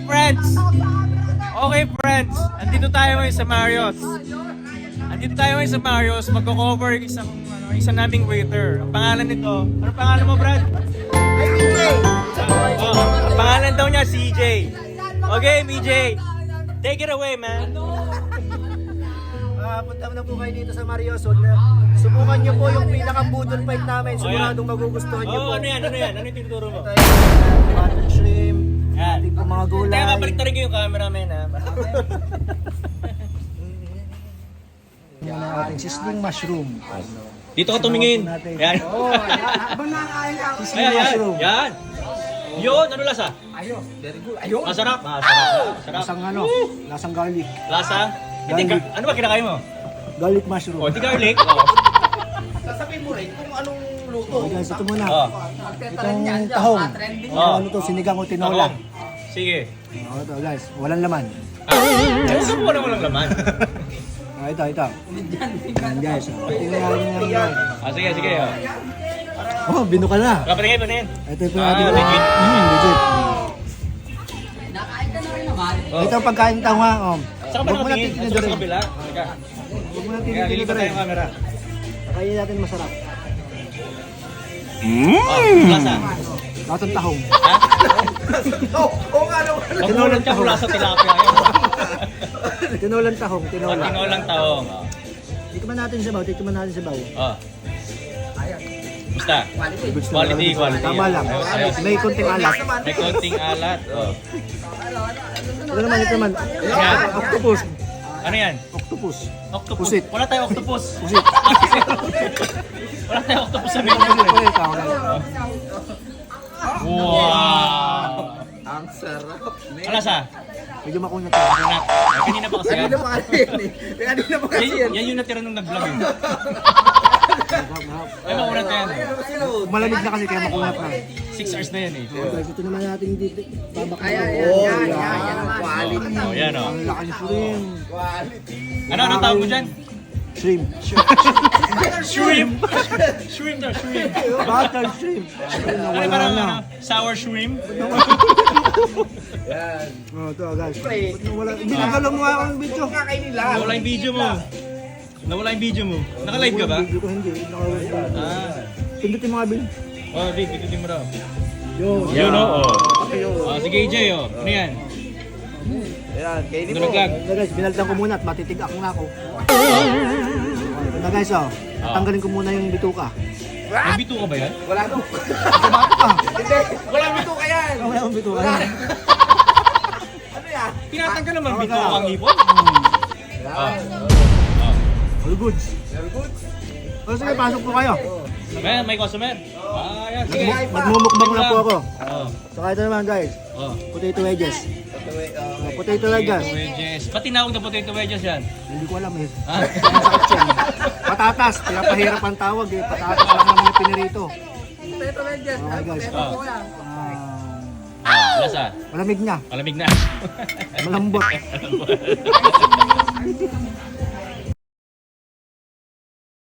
Friends! Okay, friends. Andito tayo ngayon sa Marriott. Magko-cover isang naming waiter. Ang pangalan nito, ano pangalan mo, Brad? Ang pangalan daw niya, CJ. Okay, BJ. Take it away, man. Punta na po kayo dito sa Marriott. Subukan nyo po yung pinaka-budol fight namin. Siguradong magugustuhan nyo po. Ano yan? Ano yung tinuturo mo? Ito yung butter shrimp, ating po mga gulay. Kaya mabalik na rin ko yung cameraman, ha? Yan ang ating sizzling mushroom. Dito ka tumingin. Yan. Sizzling mushroom. Yan. Yun, ano lasa? Ayun, very good. Ayun. Masarap. Lasang lasang garlic. Lasa? Hindi, ano ba kinakain mo? Garlic mushroom. O, di garlic? Sasabihin mo rin kung anong luto. Okay guys, ito muna. Oh. Itong tahong. Ano to, sinigang o tinola. Sige. Ito guys, walang laman. Gusto mo walang laman. Ito. Yan guys. Tingnan yan. Sige. Oh, binu ka na. Patingin. Ito yung ating legit. Legit. Nakain ka na rin naman. Ito ang pagkain tahong ha. Saan ka ba nakatingin? Sa kabila? Huwag mo natin Kaya lilipat tayo yung camera. Kaya natin masarap. Lasa? Lasang tahong. Oo nga naman. Magulat ka mula sa tilapia. Tinolang tahong, tinola. Tinolang taong. Tikman natin sabaw. Basta? Quality. Tama lang. Ayos. May konting alat. May konting alat. Ito naman. Yan. Octopus. Ano yan? Octopus. Octopus. Pusit. Wala tayong octopus. Pusit. Wala tayong octopus sa menu. Wow! Ang sarap. Ano lasa? Medyo makunat. Kunat. Kanina pa kasi yan. Kanina pa kasi yan. Yan yung natira nung nag-vlog eh. Ay, makunat na yan. Malamig na kasi kaya makunat na. 6 hours na yan eh. Guys, ito naman natin dito. Babakay. Yan naman. Quality. Oh, yan oh. Ang laki ng shrimp. Anong tawag mo dyan? Shrimp. Shrimp! Shrimp daw, shrimp. Butter shrimp. Ano parang sour shrimp? Yan. Oh, ito guys. Ba't nawala? Binagalo mo nga ako ng video. Kakain nila. Nawala yung video mo. Naka-live ka ba? Video ko hindi. Pindutin mo nga, Bill. Oh, Vic, ikutin mo raw. Yo. Yun o. Sige, AJ o. Ano yan? Ayan, kainin mo. Nalaglag. Ito guys, binaldan ko muna at matitigak na ako. Ito na guys, tatanggalin ko muna yung bituka. May bito ka ba yan? Wala to. Hindi. Wala bito ka yan. Wala akong bituka. Ano yan? Tinatanggal naman bito kang ipon. All goods. Very good. O sige, pasok po kayo. May customer. Yan. Sige. Magmumukbang lang po ako. Oh. Saka ito naman guys, Oh. potato wedges. Potato wedges. Wedges. Ba't tinawag na potato wedges yan? Hindi ko alam eh. Ah. Patatas, pinapahirap ang tawag eh. Patatas lang naman yung pinirito. Potato wedges. Okay guys. Oh. yan. Lasa. Malamig na. Malamig na. Malambot.